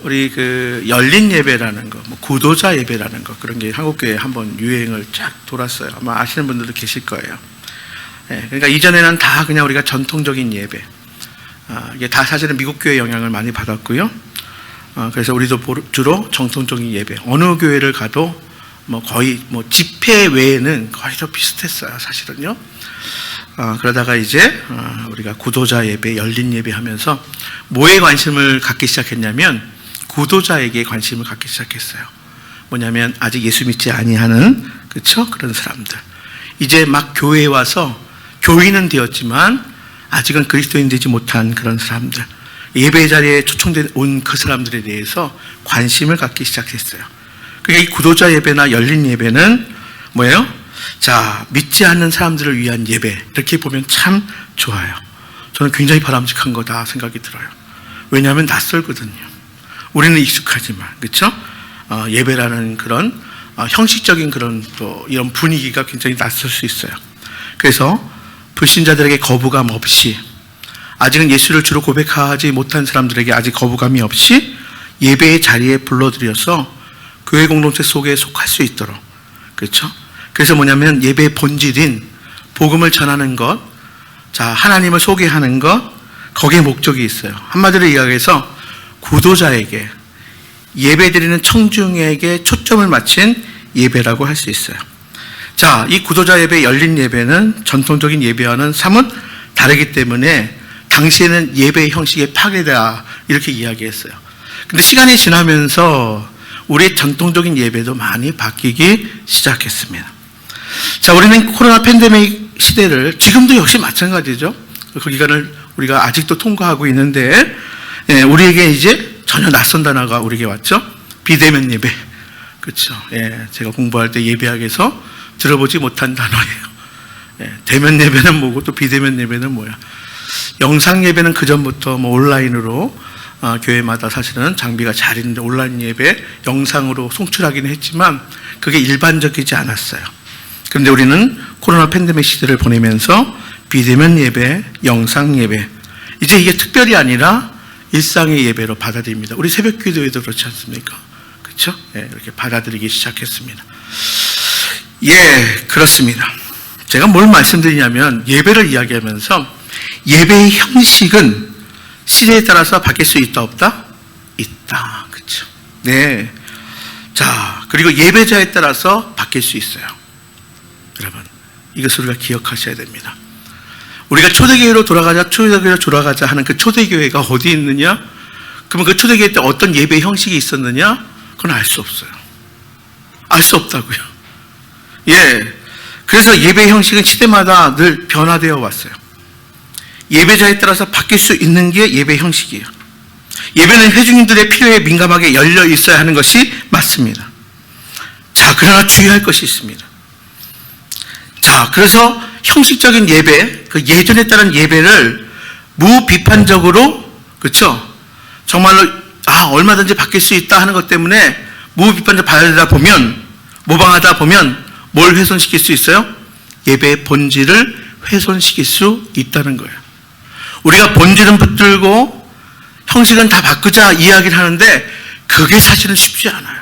우리 그 열린 예배라는 거, 뭐 구도자 예배라는 거, 그런 게 한국교회에 한번 유행을 쫙 돌았어요. 아마 아시는 분들도 계실 거예요. 그러니까 이전에는 다 그냥 우리가 전통적인 예배, 이게 다 사실은 미국 교회 영향을 많이 받았고요. 그래서 우리도 주로 정통적인 예배, 어느 교회를 가도 뭐 거의 뭐 집회 외에는 거의 다 비슷했어요, 사실은요. 그러다가 이제 우리가 구도자 예배, 열린 예배 하면서 뭐에 관심을 갖기 시작했냐면 구도자에게 관심을 갖기 시작했어요. 뭐냐면 아직 예수 믿지 아니하는, 그렇죠? 그런 사람들. 이제 막 교회에 와서 교인은 되었지만 아직은 그리스도인 되지 못한 그런 사람들, 예배 자리에 초청된 온 그 사람들에 대해서 관심을 갖기 시작했어요. 그러니까 이 구도자 예배나 열린 예배는 뭐예요? 자, 믿지 않는 사람들을 위한 예배, 이렇게 보면 참 좋아요. 저는 굉장히 바람직한 거다 생각이 들어요. 왜냐하면 낯설거든요. 우리는 익숙하지만, 그렇죠? 예배라는 그런 형식적인 그런 또 이런 분위기가 굉장히 낯설 수 있어요. 그래서 불신자들에게 거부감 없이, 아직은 예수를 주로 고백하지 못한 사람들에게 아직 거부감이 없이 예배의 자리에 불러들여서 교회 공동체 속에 속할 수 있도록, 그렇죠? 그래서 뭐냐면 예배의 본질인 복음을 전하는 것, 자, 하나님을 소개하는 것, 거기에 목적이 있어요. 한마디로 이야기해서 구도자에게, 예배드리는 청중에게 초점을 맞춘 예배라고 할 수 있어요. 자, 이 구도자 예배, 열린 예배는 전통적인 예배와는 사뭇 다르기 때문에 당시에는 예배 형식의 파괴다, 이렇게 이야기했어요. 근데 시간이 지나면서 우리의 전통적인 예배도 많이 바뀌기 시작했습니다. 자, 우리는 코로나 팬데믹 시대를, 지금도 역시 마찬가지죠. 그 기간을 우리가 아직도 통과하고 있는데, 우리에게 이제 전혀 낯선 단어가 우리에게 왔죠. 비대면 예배. 그렇죠. 제가 공부할 때 예배학에서 들어보지 못한 단어예요. 대면 예배는 뭐고 또 비대면 예배는 뭐야. 영상 예배는 그전부터 뭐 온라인으로 교회마다 사실은 장비가 잘 있는데 온라인 예배 영상으로 송출하기는 했지만 그게 일반적이지 않았어요. 그런데 우리는 코로나 팬데믹 시대를 보내면서 비대면 예배, 영상 예배, 이제 이게 특별히 아니라 일상의 예배로 받아들입니다. 우리 새벽 기도회도 그렇지 않습니까? 그렇죠? 이렇게 받아들이기 시작했습니다. 그렇습니다. 제가 뭘 말씀드리냐면 예배를 이야기하면서 예배의 형식은 시대에 따라서 바뀔 수 있다, 없다? 있다. 그렇죠? 네. 자, 그리고 예배자에 따라서 바뀔 수 있어요. 여러분, 이것을 우리가 기억하셔야 됩니다. 우리가 초대교회로 돌아가자 하는 그 초대교회가 어디 있느냐? 그러면 그 초대교회 때 어떤 예배 형식이 있었느냐? 그건 알 수 없어요. 알 수 없다고요. 그래서 예배 형식은 시대마다 늘 변화되어 왔어요. 예배자에 따라서 바뀔 수 있는 게 예배 형식이에요. 예배는 회중님들의 필요에 민감하게 열려 있어야 하는 것이 맞습니다. 자, 그러나 주의할 것이 있습니다. 자, 그래서 형식적인 예배, 그 예전에 따른 예배를 무비판적으로, 그렇죠? 정말로 얼마든지 바뀔 수 있다 하는 것 때문에 무비판적으로 받아들이다 보면, 모방하다 보면 뭘 훼손시킬 수 있어요? 예배의 본질을 훼손시킬 수 있다는 거예요. 우리가 본질은 붙들고 형식은 다 바꾸자 이야기를 하는데 그게 사실은 쉽지 않아요.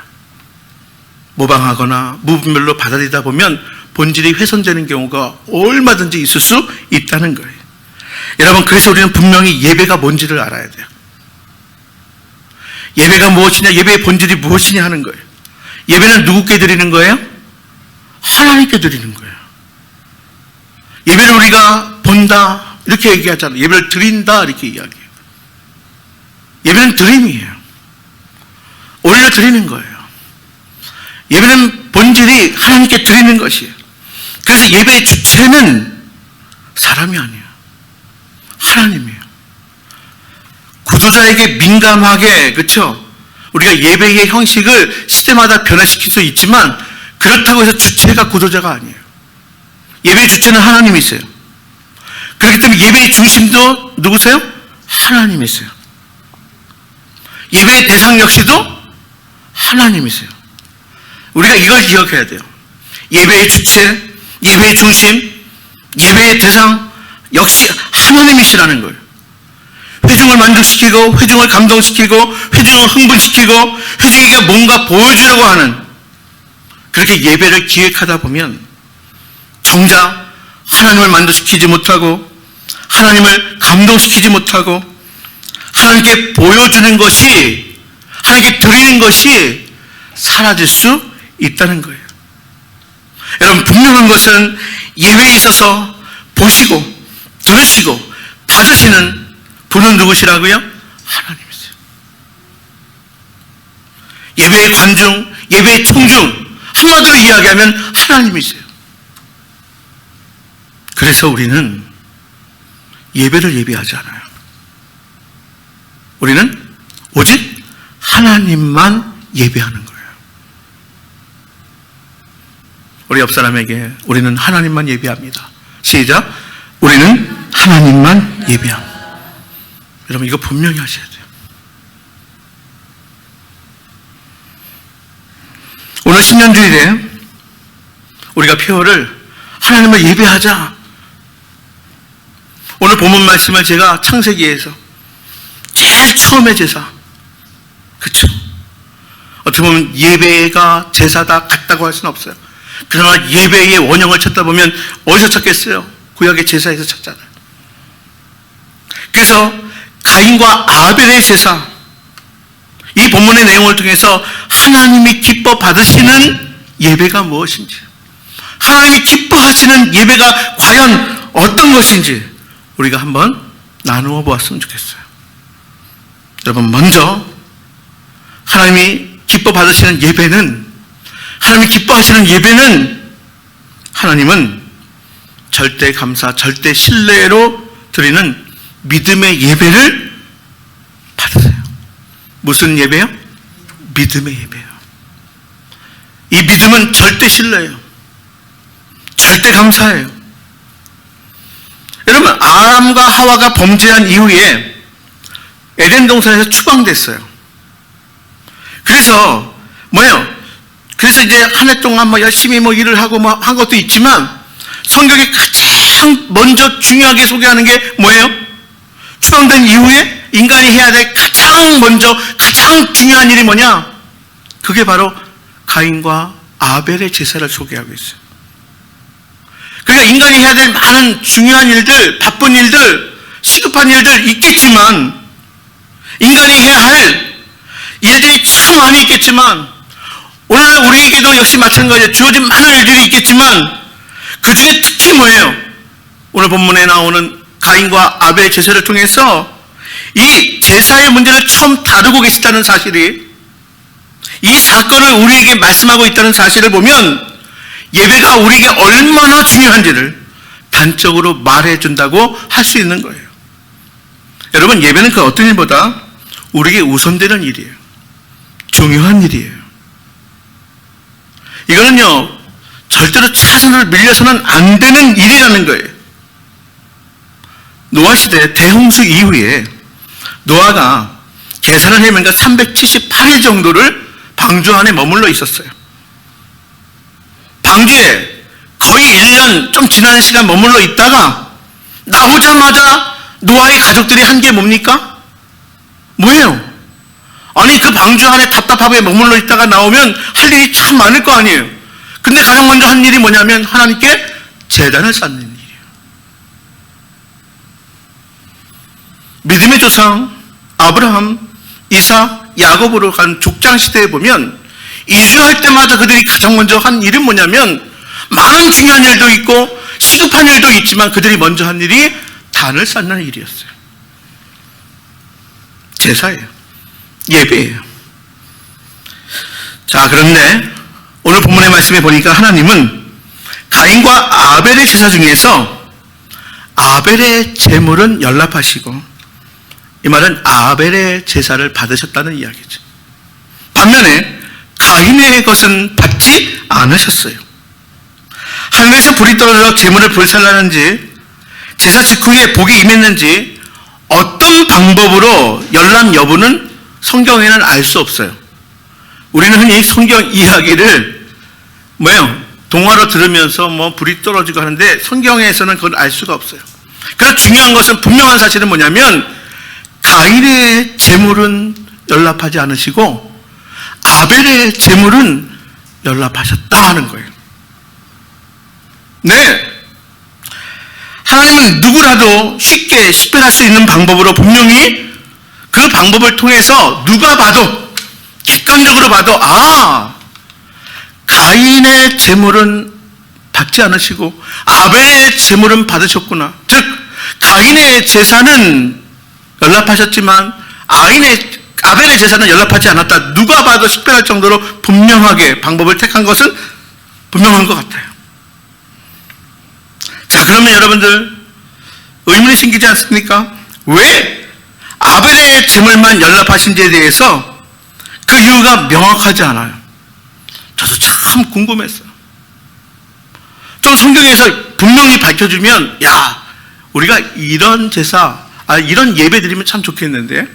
모방하거나 무분별로 받아들이다 보면 본질이 훼손되는 경우가 얼마든지 있을 수 있다는 거예요. 여러분, 그래서 우리는 분명히 예배가 뭔지를 알아야 돼요. 예배가 무엇이냐, 예배의 본질이 무엇이냐 하는 거예요. 예배는 누구께 드리는 거예요? 하나님께 드리는 거예요. 예배를 우리가 본다, 이렇게 얘기하잖아요. 예배를 드린다, 이렇게 이야기해요. 예배는 드림이에요. 올려 드리는 거예요. 예배는 본질이 하나님께 드리는 것이에요. 그래서 예배의 주체는 사람이 아니에요. 하나님이에요. 구도자에게 민감하게, 그렇죠? 우리가 예배의 형식을 시대마다 변화시킬 수 있지만 그렇다고 해서 주체가 구도자가 아니에요. 예배의 주체는 하나님이세요. 그렇기 때문에 예배의 중심도 누구세요? 하나님이세요. 예배의 대상 역시도 하나님이세요. 우리가 이걸 기억해야 돼요. 예배의 주체, 예배의 중심, 예배의 대상 역시 하나님이시라는 거예요. 회중을 만족시키고, 회중을 감동시키고, 회중을 흥분시키고, 회중에게 뭔가 보여주려고 하는, 그렇게 예배를 기획하다 보면 정작 하나님을 만족시키지 못하고, 하나님을 감동시키지 못하고, 하나님께 보여주는 것이, 하나님께 드리는 것이 사라질 수 있다는 거예요. 여러분, 분명한 것은 예배에 있어서 보시고 들으시고 받으시는 분은 누구시라고요? 하나님이세요. 예배의 관중, 예배의 청중, 한마디로 이야기하면 하나님이세요. 그래서 우리는 예배를 예배하지 않아요. 우리는 오직 하나님만 예배하는 거예요. 우리 옆 사람에게 우리는 하나님만 예배합니다. 시작. 우리는 하나님만 예배합니다. 여러분, 이거 분명히 하셔야 돼요. 오늘 신년주일에 우리가 표어를 하나님을 예배하자. 오늘 본문 말씀을 제가 창세기에서 제일 처음의 제사, 그렇죠? 어떻게 보면 예배가 제사다 같다고 할 수는 없어요. 그러나 예배의 원형을 찾다 보면 어디서 찾겠어요? 구약의 제사에서 찾잖아요. 그래서 가인과 아벨의 제사, 이 본문의 내용을 통해서 하나님이 기뻐 받으시는 예배가 무엇인지, 하나님이 기뻐하시는 예배가 과연 어떤 것인지 우리가 한번 나누어 보았으면 좋겠어요. 여러분, 먼저 하나님이 기뻐 받으시는 예배는, 하나님이 기뻐하시는 예배는, 하나님은 절대 감사, 절대 신뢰로 드리는 믿음의 예배를 받으세요. 무슨 예배요? 믿음의 예배요. 이 믿음은 절대 신뢰예요. 절대 감사예요. 여러분, 아담과 하와가 범죄한 이후에 에덴 동산에서 추방됐어요. 그래서 뭐예요? 그래서 이제 한 해 동안 열심히 일을 하고 한 것도 있지만, 성경이 가장 먼저 중요하게 소개하는 게 뭐예요? 추방된 이후에 인간이 해야 될 가장 먼저, 가장 중요한 일이 뭐냐? 그게 바로 가인과 아벨의 제사를 소개하고 있어요. 그러니까 인간이 해야 될 많은 중요한 일들, 바쁜 일들, 시급한 일들 있겠지만, 인간이 해야 할 일들이 참 많이 있겠지만, 오늘날 우리에게도 역시 마찬가지예요. 주어진 많은 일들이 있겠지만, 그 중에 특히 뭐예요? 오늘 본문에 나오는 가인과 아벨의 제사를 통해서 이 제사의 문제를 처음 다루고 계시다는 사실이, 이 사건을 우리에게 말씀하고 있다는 사실을 보면 예배가 우리에게 얼마나 중요한지를 단적으로 말해준다고 할 수 있는 거예요. 여러분, 예배는 그 어떤 일보다 우리에게 우선되는 일이에요. 중요한 일이에요. 이거는요, 절대로 차선을 밀려서는 안 되는 일이라는 거예요. 노아 시대 대홍수 이후에 노아가 계산을 해보니까 378일 정도를 방주 안에 머물러 있었어요. 방주에 거의 1년 좀 지난 시간 머물러 있다가 나오자마자 노아의 가족들이 한 게 뭡니까? 뭐예요? 아니, 그 방주 안에 답답하게 머물러 있다가 나오면 할 일이 참 많을 거 아니에요. 근데 가장 먼저 한 일이 뭐냐면 하나님께 제단을 쌓는 일이에요. 믿음의 조상 아브라함, 이삭, 야곱으로 간 족장 시대에 보면 이주할 때마다 그들이 가장 먼저 한 일은 뭐냐면, 많은 중요한 일도 있고 시급한 일도 있지만 그들이 먼저 한 일이 단을 쌓는 일이었어요. 제사예요. 예배예요. 자, 그런데 오늘 본문의 말씀에 보니까 하나님은 가인과 아벨의 제사 중에서 아벨의 제물은 연락하시고, 이 말은 아벨의 제사를 받으셨다는 이야기죠. 반면에 가인의 것은 받지 않으셨어요. 하늘에서 불이 떨어져 제물을 불살라는지, 제사 직후에 복이 임했는지 어떤 방법으로 열람 여부는 성경에는 알 수 없어요. 우리는 흔히 성경 이야기를 동화로 들으면서 불이 떨어지고 하는데 성경에서는 그걸 알 수가 없어요. 그래서 중요한 것은, 분명한 사실은 뭐냐면 가인의 제물은 연락하지 않으시고 아벨의 제물은 연락하셨다 하는 거예요. 네. 하나님은 누구라도 쉽게 식별할 수 있는 방법으로 분명히 그 방법을 통해서 누가 봐도 객관적으로 봐도 가인의 제물은 받지 않으시고 아벨의 제물은 받으셨구나. 즉 가인의 제사는 연락하셨지만 아벨의 제사는 연락하지 않았다. 누가 봐도 식별할 정도로 분명하게 방법을 택한 것은 분명한 것 같아요. 자, 그러면 여러분들 의문이 생기지 않습니까? 왜 아벨의 제물만 연락하신지에 대해서 그 이유가 명확하지 않아요. 저도 참 궁금했어요. 좀 성경에서 분명히 밝혀주면 우리가 이런 제사, 이런 예배 드리면 참 좋겠는데,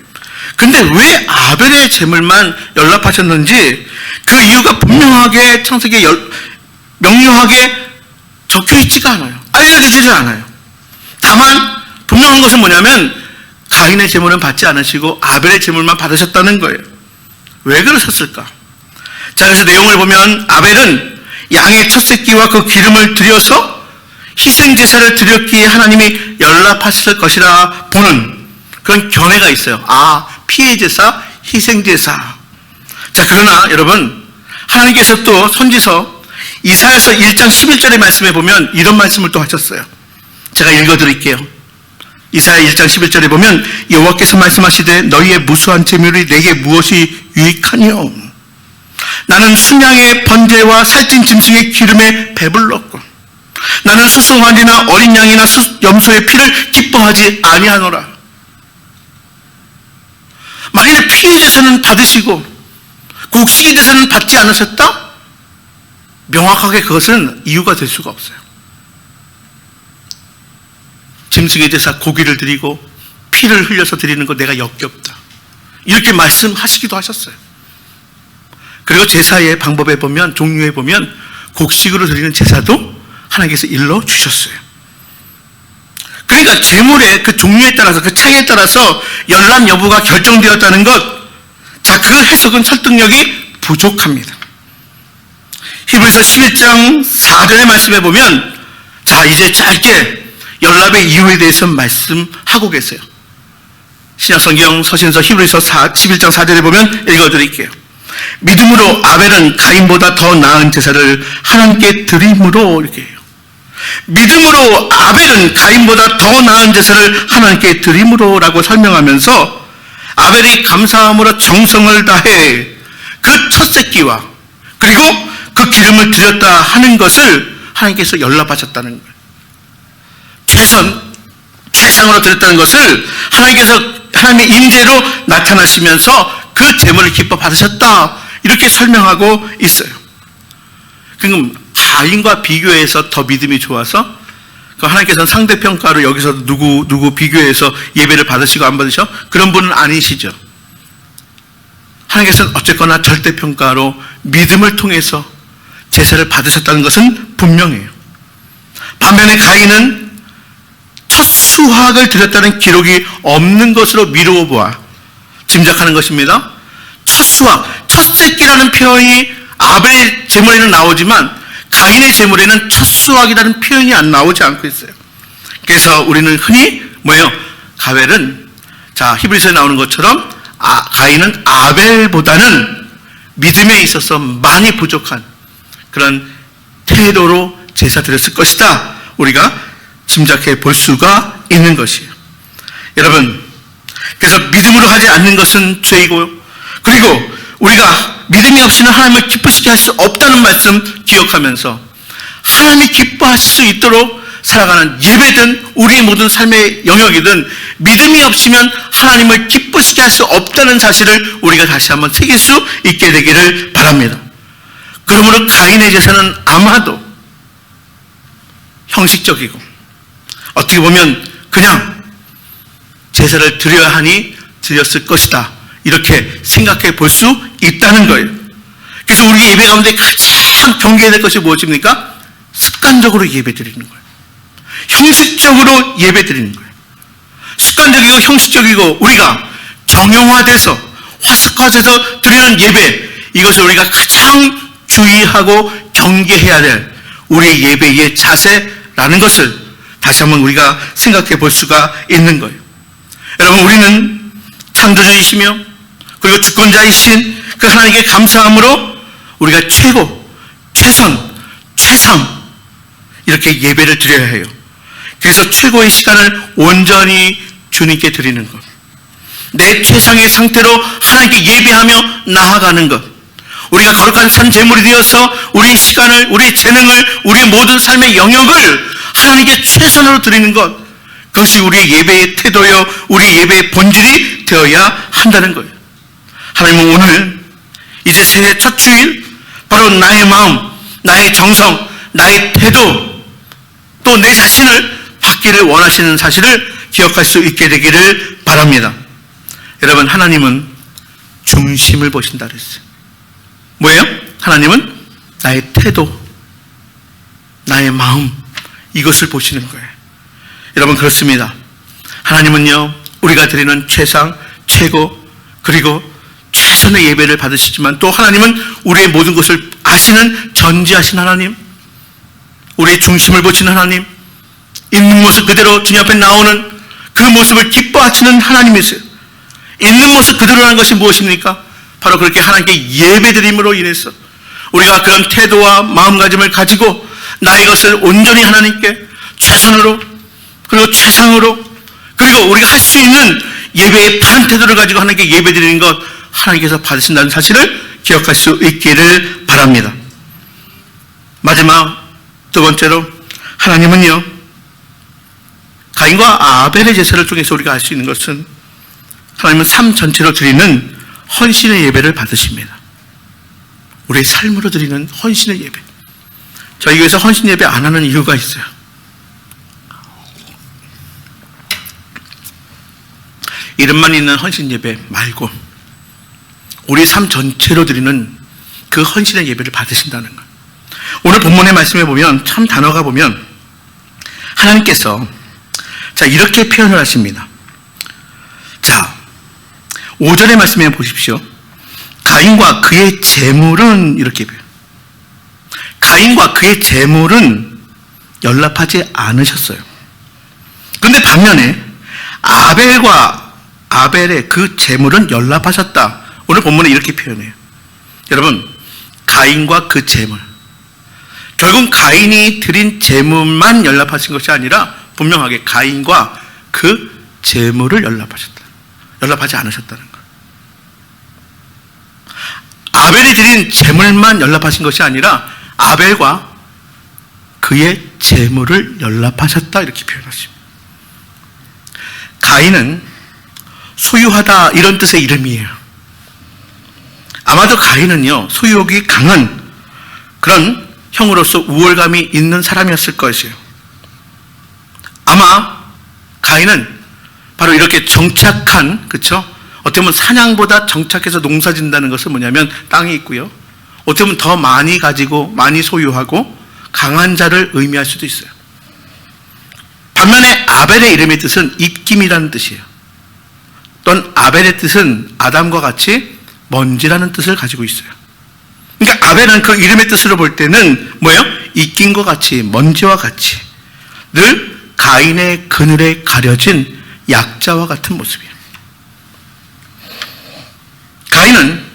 근데 왜 아벨의 제물만 연락하셨는지 그 이유가 분명하게 창세기에 명료하게 적혀 있지가 않아요. 알려지지를 않아요. 다만 분명한 것은 뭐냐면 가인의 제물은 받지 않으시고 아벨의 제물만 받으셨다는 거예요. 왜 그러셨을까? 자, 그래서 내용을 보면 아벨은 양의 첫 새끼와 그 기름을 들여서 희생제사를 드렸기에 하나님이 연락하실 것이라 보는 그런 견해가 있어요. 피해제사, 희생제사. 자, 그러나 여러분, 하나님께서 또 선지서 이사야서 1장 11절의 말씀에 보면 이런 말씀을 또 하셨어요. 제가 읽어드릴게요. 이사야 1장 11절에 보면 여호와께서 말씀하시되 너희의 무수한 재물이 내게 무엇이 유익하니요? 나는 순양의 번제와 살찐 짐승의 기름에 배불렀고 나는 수송아지나 어린 양이나 염소의 피를 기뻐하지 아니하노라. 만일에 피의 제사는 받으시고 곡식의 제사는 받지 않으셨다? 명확하게 그것은 이유가 될 수가 없어요. 짐승의 제사 고기를 드리고 피를 흘려서 드리는 거 내가 역겹다. 이렇게 말씀하시기도 하셨어요. 그리고 제사의 방법에 보면, 종류에 보면 곡식으로 드리는 제사도 하나님께서 일러 주셨어요. 그러니까 제물의 그 종류에 따라서, 그 차이에 따라서 연락 여부가 결정되었다는 것, 자, 그 해석은 설득력이 부족합니다. 히브리서 11장 4절의 말씀에 보면, 자, 이제 짧게 연락의 이유에 대해서 말씀하고 계세요. 신약성경 서신서 히브리서 11장 4절에 보면 읽어드릴게요. 믿음으로 아벨은 가인보다 더 나은 제사를 하나님께 드림으로, 이렇게 해요. 믿음으로 아벨은 가인보다 더 나은 제사를 하나님께 드림으로라고 설명하면서 아벨이 감사함으로 정성을 다해 그 첫 새끼와 그리고 그 기름을 드렸다 하는 것을 하나님께서 연락하셨다는 거예요. 최상으로 드렸다는 것을 하나님의 임재로 나타나시면서 그 제물을 기뻐 받으셨다, 이렇게 설명하고 있어요. 그럼 가인과 비교해서 더 믿음이 좋아서 하나님께서는 상대평가로 여기서 누구 비교해서 예배를 받으시고 안 받으셔? 그런 분은 아니시죠. 하나님께서는 어쨌거나 절대평가로 믿음을 통해서 제사를 받으셨다는 것은 분명해요. 반면에 가인은 첫 수확을 드렸다는 기록이 없는 것으로 미루어 보아 짐작하는 것입니다. 첫 수확, 첫 새끼라는 표현이 아벨의 제물에는 나오지만 가인의 제물에는 첫 수확이라는 표현이 안 나오지 않고 있어요. 그래서 우리는 흔히 가벨은, 자, 히브리서에 나오는 것처럼 가인은 아벨보다는 믿음에 있어서 많이 부족한 그런 태도로 제사 드렸을 것이다, 우리가 짐작해 볼 수가 있는 것이에요. 여러분, 그래서 믿음으로 하지 않는 것은 죄이고, 그리고 우리가 믿음이 없이는 하나님을 기쁘시게 할 수 없다는 말씀 기억하면서 하나님이 기뻐하실 수 있도록 살아가는 예배든 우리의 모든 삶의 영역이든 믿음이 없으면 하나님을 기쁘시게 할 수 없다는 사실을 우리가 다시 한번 새길 수 있게 되기를 바랍니다. 그러므로 가인의 제사는 아마도 형식적이고 어떻게 보면 그냥 제사를 드려야 하니 드렸을 것이다, 이렇게 생각해 볼 수 있다는 거예요. 그래서 우리 예배 가운데 가장 경계해야 될 것이 무엇입니까? 습관적으로 예배 드리는 거예요. 형식적으로 예배 드리는 거예요. 습관적이고 형식적이고 우리가 정형화돼서 화석화돼서 드리는 예배, 이것을 우리가 가장 주의하고 경계해야 될 우리 예배의 자세라는 것을 다시 한번 우리가 생각해 볼 수가 있는 거예요. 여러분, 우리는 창조주이시며 그리고 주권자이신 그 하나님께 감사함으로 우리가 최고, 최선, 최상 이렇게 예배를 드려야 해요. 그래서 최고의 시간을 온전히 주님께 드리는 것, 내 최상의 상태로 하나님께 예배하며 나아가는 것, 우리가 거룩한 산 제물이 되어서 우리의 시간을, 우리의 재능을, 우리의 모든 삶의 영역을 하나님께 최선으로 드리는 것, 그것이 우리의 예배의 태도요, 우리 예배의 본질이 되어야 한다는 거예요. 하나님은 오늘 이제 새해 첫 주일 바로 나의 마음, 나의 정성, 나의 태도, 또 내 자신을 받기를 원하시는 사실을 기억할 수 있게 되기를 바랍니다. 여러분, 하나님은 중심을 보신다 그랬어요. 뭐예요? 하나님은 나의 태도, 나의 마음, 이것을 보시는 거예요. 여러분, 그렇습니다. 하나님은요, 우리가 드리는 최상, 최고, 그리고 최선의 예배를 받으시지만 또 하나님은 우리의 모든 것을 아시는 전지하신 하나님, 우리의 중심을 보시는 하나님, 있는 모습 그대로 주님 앞에 나오는 그 모습을 기뻐하시는 하나님이세요. 있는 모습 그대로라는 것이 무엇입니까? 바로 그렇게 하나님께 예배드림으로 인해서 우리가 그런 태도와 마음가짐을 가지고 나의 것을 온전히 하나님께 최선으로, 그리고 최상으로, 그리고 우리가 할 수 있는 예배의 바른 태도를 가지고 하나님께 예배드리는 것, 하나님께서 받으신다는 사실을 기억할 수 있기를 바랍니다. 마지막 두 번째로, 하나님은요, 가인과 아벨의 제사를 통해서 우리가 알 수 있는 것은 하나님은 삶 전체로 드리는 헌신의 예배를 받으십니다. 우리의 삶으로 드리는 헌신의 예배. 저희 교회에서 헌신 예배 안 하는 이유가 있어요. 이름만 있는 헌신 예배 말고 우리 삶 전체로 드리는 그 헌신의 예배를 받으신다는 것. 오늘 본문의 말씀에 보면 참 단어가 보면 하나님께서 자 이렇게 표현을 하십니다. 자 5절의 말씀에 보십시오. 가인과 그의 재물은 이렇게 표현. 가인과 그의 재물은 연락하지 않으셨어요. 그런데 반면에 아벨의 그 재물은 연락하셨다. 오늘 본문에 이렇게 표현해요. 여러분, 가인과 그 재물, 결국 가인이 드린 재물만 연락하신 것이 아니라 분명하게 가인과 그 재물을 연락하지 않으셨다는 거예요. 아벨이 드린 재물만 연락하신 것이 아니라 아벨과 그의 재물을 연락하셨다, 이렇게 표현하십니다. 가인은 소유하다 이런 뜻의 이름이에요. 아마도 가인은요, 소유욕이 강한 그런 형으로서 우월감이 있는 사람이었을 것이에요. 아마 가인은 바로 이렇게 정착한, 그렇죠? 어떻게 보면 사냥보다 정착해서 농사 짓는다는 것은 뭐냐면 땅이 있고요, 어떻게 보면 더 많이 가지고 많이 소유하고 강한 자를 의미할 수도 있어요. 반면에 아벨의 이름의 뜻은 입김이라는 뜻이에요. 또는 아벨의 뜻은 아담과 같이 먼지라는 뜻을 가지고 있어요. 그러니까 아벨은 그 이름의 뜻으로 볼 때는 뭐예요? 입김과 같이, 먼지와 같이 늘 가인의 그늘에 가려진 약자와 같은 모습이에요. 가인은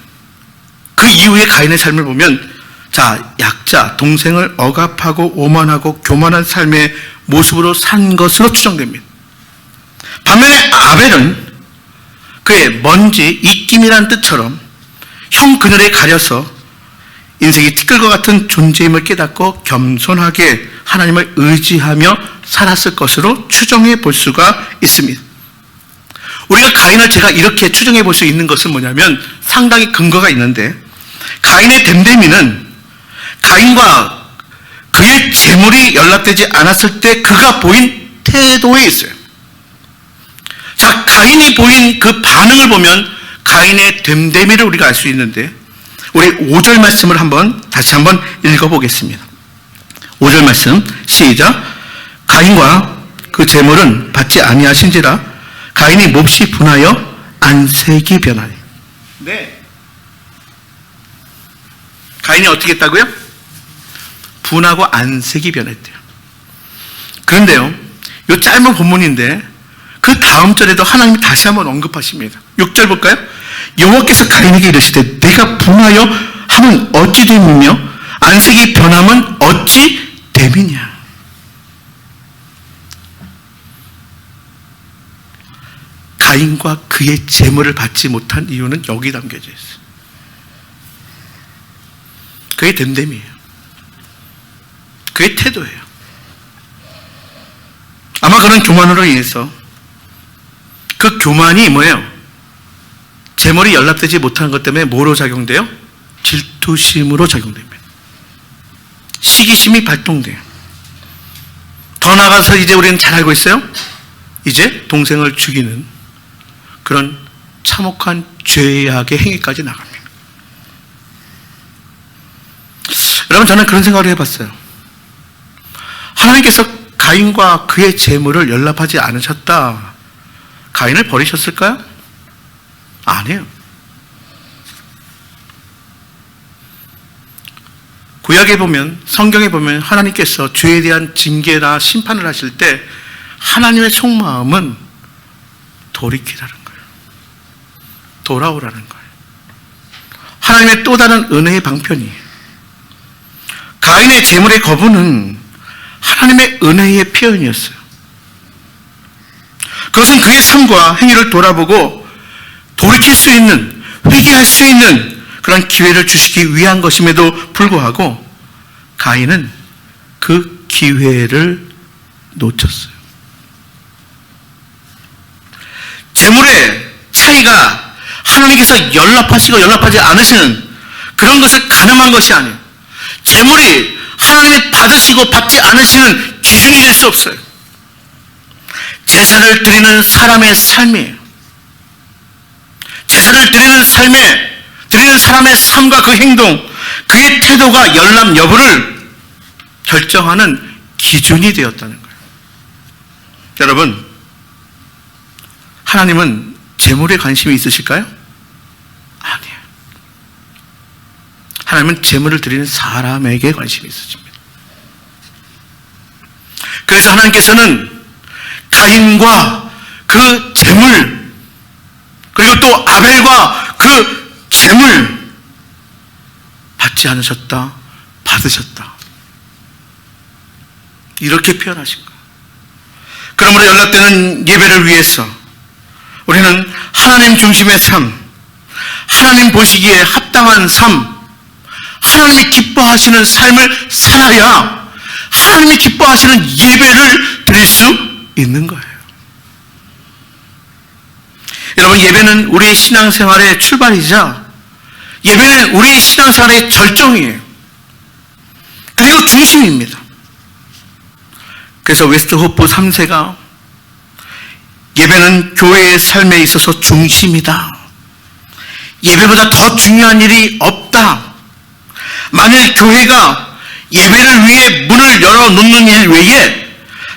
그 이후의 가인의 삶을 보면 자, 약자, 동생을 억압하고 오만하고 교만한 삶의 모습으로 산 것으로 추정됩니다. 반면에 아벨은 그의 먼지, 입김이라는 뜻처럼 형 그늘에 가려서 인생이 티끌과 같은 존재임을 깨닫고 겸손하게 하나님을 의지하며 살았을 것으로 추정해 볼 수가 있습니다. 우리가 가인을 제가 이렇게 추정해 볼 수 있는 것은 뭐냐면 상당히 근거가 있는데, 가인의 됨됨이는 가인과 그의 재물이 연락되지 않았을 때 그가 보인 태도에 있어요. 자, 가인이 보인 그 반응을 보면 가인의 됨됨이를 우리가 알 수 있는데, 우리 5절 말씀을 다시 한번 읽어보겠습니다. 5절 말씀 시작. 가인과 그 재물은 받지 아니하신지라 가인이 몹시 분하여 안색이 변하니. 네. 가인이 어떻게 했다고요? 분하고 안색이 변했대요. 그런데요, 이 짧은 본문인데 그 다음 절에도 하나님이 다시 한번 언급하십니다. 6절 볼까요? 여호와께서 가인에게 이르시되 내가 분하여 함은 어찌 됨이며 안색이 변함은 어찌 됨이냐. 가인과 그의 재물을 받지 못한 이유는 여기 담겨져 있어요. 그의 됨됨이에요. 그의 태도예요. 아마 그런 교만으로 인해서 그 교만이 뭐예요? 재물이 연락되지 못하는 것 때문에 뭐로 작용돼요? 질투심으로 작용됩니다. 시기심이 발동돼요. 더 나아가서 이제 우리는 잘 알고 있어요. 이제 동생을 죽이는 그런 참혹한 죄악의 행위까지 나갑니다. 여러분, 저는 그런 생각을 해봤어요. 하나님께서 가인과 그의 재물을 연락하지 않으셨다. 가인을 버리셨을까요? 아니에요. 구약에 보면, 성경에 보면 하나님께서 죄에 대한 징계나 심판을 하실 때 하나님의 속마음은 돌이키라는 거예요. 돌아오라는 거예요. 하나님의 또 다른 은혜의 방편이에요. 가인의 재물의 거부는 하나님의 은혜의 표현이었어요. 그것은 그의 삶과 행위를 돌아보고 돌이킬 수 있는, 회개할 수 있는 그런 기회를 주시기 위한 것임에도 불구하고 가인은 그 기회를 놓쳤어요. 재물의 차이가 하나님께서 연락하시고 연락하지 않으시는 그런 것을 가늠한 것이 아니에요. 재물이 하나님이 받으시고 받지 않으시는 기준이 될 수 없어요. 제사를 드리는 사람의 삶이에요. 제사를 드리는 사람의 삶과 그 행동, 그의 태도가 열람 여부를 결정하는 기준이 되었다는 거예요. 여러분, 하나님은 재물에 관심이 있으실까요? 아니에요. 하나님은 재물을 드리는 사람에게 관심이 있으십니다. 그래서 하나님께서는 가인과 그 재물, 그리고 또 아벨과 그 재물 받지 않으셨다, 받으셨다. 이렇게 표현하신 거예요. 그러므로 연락되는 예배를 위해서 우리는 하나님 중심의 삶, 하나님 보시기에 합당한 삶, 하나님이 기뻐하시는 삶을 살아야 하나님이 기뻐하시는 예배를 드릴 수 있는 거예요. 여러분, 예배는 우리의 신앙생활의 출발이자 예배는 우리의 신앙생활의 절정이에요. 그리고 중심입니다. 그래서 웨스트호프 3세가 예배는 교회의 삶에 있어서 중심이다. 예배보다 더 중요한 일이 없다. 만일 교회가 예배를 위해 문을 열어놓는 일 외에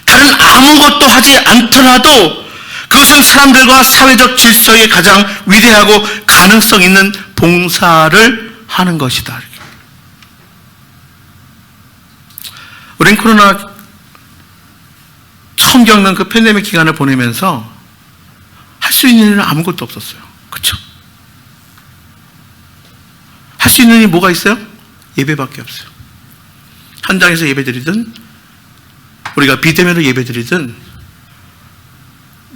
다른 아무것도 하지 않더라도 그것은 사람들과 사회적 질서에 가장 위대하고 가능성 있는 봉사를 하는 것이다. 우린 코로나 처음 겪는 그 팬데믹 기간을 보내면서 할 수 있는 일은 아무것도 없었어요. 그렇죠? 할 수 있는 일이 뭐가 있어요? 예배밖에 없어요. 현장에서 예배드리든 우리가 비대면으로 예배드리든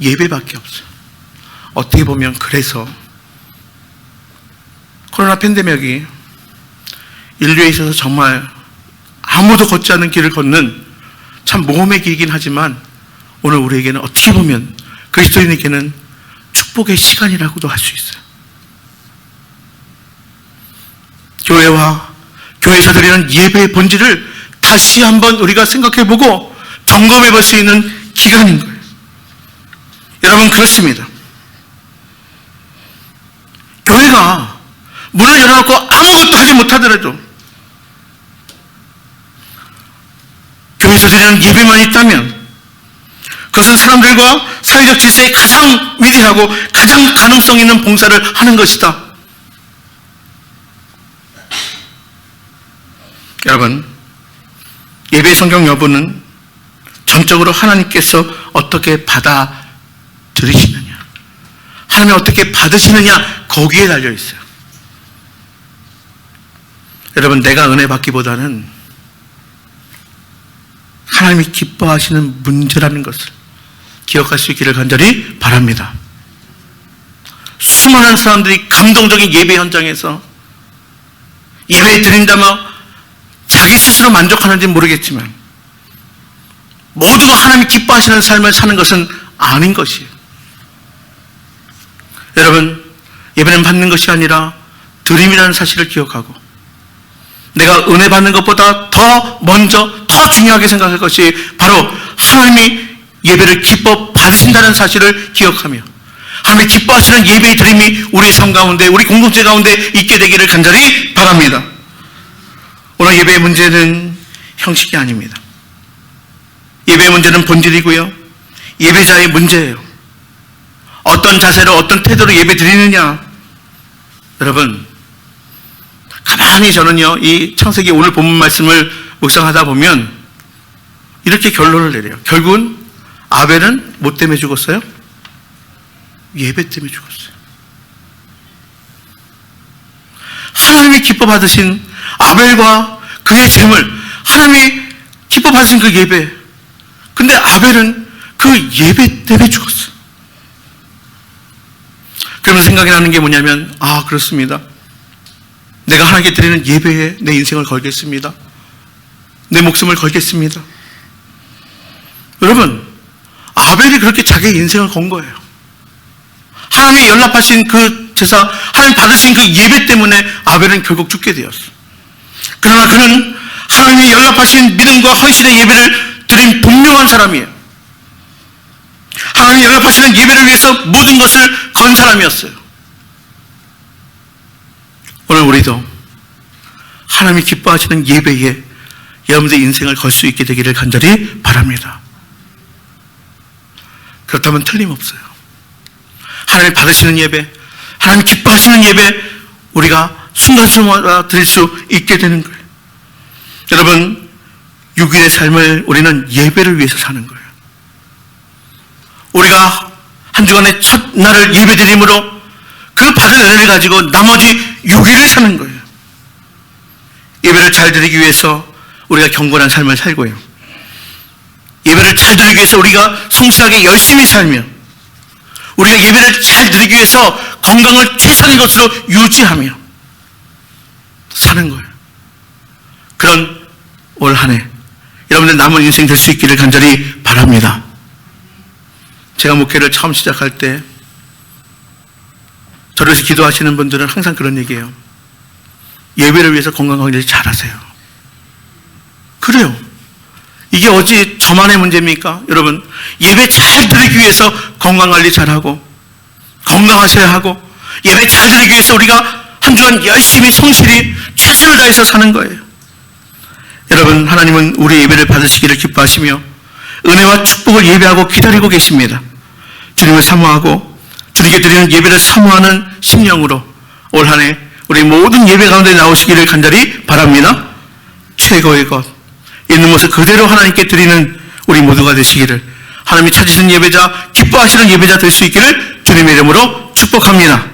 예배밖에 없어요. 어떻게 보면 그래서 코로나 팬데믹이 인류에 있어서 정말 아무도 걷지 않는 길을 걷는 참 모험의 길이긴 하지만 오늘 우리에게는 어떻게 보면 그리스도인에게는 축복의 시간이라고도 할 수 있어요. 교회와 교회에서 드리는 예배의 본질을 다시 한번 우리가 생각해보고 점검해볼 수 있는 기간인 거예요. 여러분, 그렇습니다. 교회가 문을 열어놓고 아무것도 하지 못하더라도 교회에서 드리는 예배만 있다면 그것은 사람들과 사회적 질서에 가장 위대하고 가장 가능성 있는 봉사를 하는 것이다. 여러분, 예배 성경 여부는 전적으로 하나님께서 어떻게 받아들이시느냐, 하나님이 어떻게 받으시느냐, 거기에 달려 있어요. 여러분, 내가 은혜 받기보다는 하나님이 기뻐하시는 문제라는 것을 기억할 수 있기를 간절히 바랍니다. 수많은 사람들이 감동적인 예배 현장에서 예배 드린다며 자기 스스로 만족하는지 모르겠지만 모두가 하나님이 기뻐하시는 삶을 사는 것은 아닌 것이에요. 여러분, 예배는 받는 것이 아니라 드림이라는 사실을 기억하고 내가 은혜 받는 것보다 더 먼저 더 중요하게 생각할 것이 바로 하나님이 예배를 기뻐 받으신다는 사실을 기억하며 하나님이 기뻐하시는 예배의 드림이 우리의 삶 가운데, 우리 공동체 가운데 있게 되기를 간절히 바랍니다. 오늘 예배의 문제는 형식이 아닙니다. 예배의 문제는 본질이고요, 예배자의 문제예요. 어떤 자세로 어떤 태도로 예배 드리느냐. 여러분, 가만히 저는요, 이 창세기 오늘 본문 말씀을 묵상하다 보면 이렇게 결론을 내려요. 결국은 아벨은 뭐 때문에 죽었어요? 예배 때문에 죽었어요. 하나님이 기뻐 받으신 아벨과 그의 드림을, 하나님이 기뻐 받으신 그 예배, 근데 아벨은 그 예배 때문에 죽었어요. 그러면 생각이 나는 게 뭐냐면, 아, 그렇습니다. 내가 하나님께 드리는 예배에 내 인생을 걸겠습니다. 내 목숨을 걸겠습니다. 여러분, 아벨이 그렇게 자기의 인생을 건 거예요. 하나님이 연락하신 그 제사, 하나님 받으신 그 예배 때문에 아벨은 결국 죽게 되었어요. 그러나 그는 하나님이 연락하신 믿음과 헌신의 예배를 드린 분명한 사람이에요. 하나님이 연락하시는 예배를 위해서 모든 것을 건 사람이었어요. 오늘 우리도 하나님이 기뻐하시는 예배에 여러분들의 인생을 걸 수 있게 되기를 간절히 바랍니다. 그렇다면 틀림없어요. 하나님이 받으시는 예배, 하나님이 기뻐하시는 예배, 우리가 순간순간 드릴 수 있게 되는 거예요. 여러분, 6일의 삶을 우리는 예배를 위해서 사는 거예요. 우리가 한 주간의 첫 날을 예배 드림으로 그 받은 은혜를 가지고 나머지 6일을 사는 거예요. 예배를 잘 드리기 위해서 우리가 경건한 삶을 살고요, 예배를 잘 드리기 위해서 우리가 성실하게 열심히 살며, 우리가 예배를 잘 드리기 위해서 건강을 최선의 것으로 유지하며 사는 거예요. 그런 올 한 해 여러분들 남은 인생 될 수 있기를 간절히 바랍니다. 제가 목회를 처음 시작할 때 저를 위해서 기도하시는 분들은 항상 그런 얘기예요. 예배를 위해서 건강관리 잘하세요. 그래요. 이게 어찌 저만의 문제입니까? 여러분, 예배 잘 드리기 위해서 건강관리 잘하고 건강하셔야 하고, 예배 잘 드리기 위해서 우리가 한 주간 열심히 성실히 최선을 다해서 사는 거예요. 여러분, 하나님은 우리 예배를 받으시기를 기뻐하시며 은혜와 축복을 예배하고 기다리고 계십니다. 주님을 사모하고 주님께 드리는 예배를 사모하는 심령으로 올 한 해 우리 모든 예배 가운데 나오시기를 간절히 바랍니다. 최고의 것, 있는 모습 그대로 하나님께 드리는 우리 모두가 되시기를, 하나님이 찾으시는 예배자, 기뻐하시는 예배자 될 수 있기를 주님의 이름으로 축복합니다.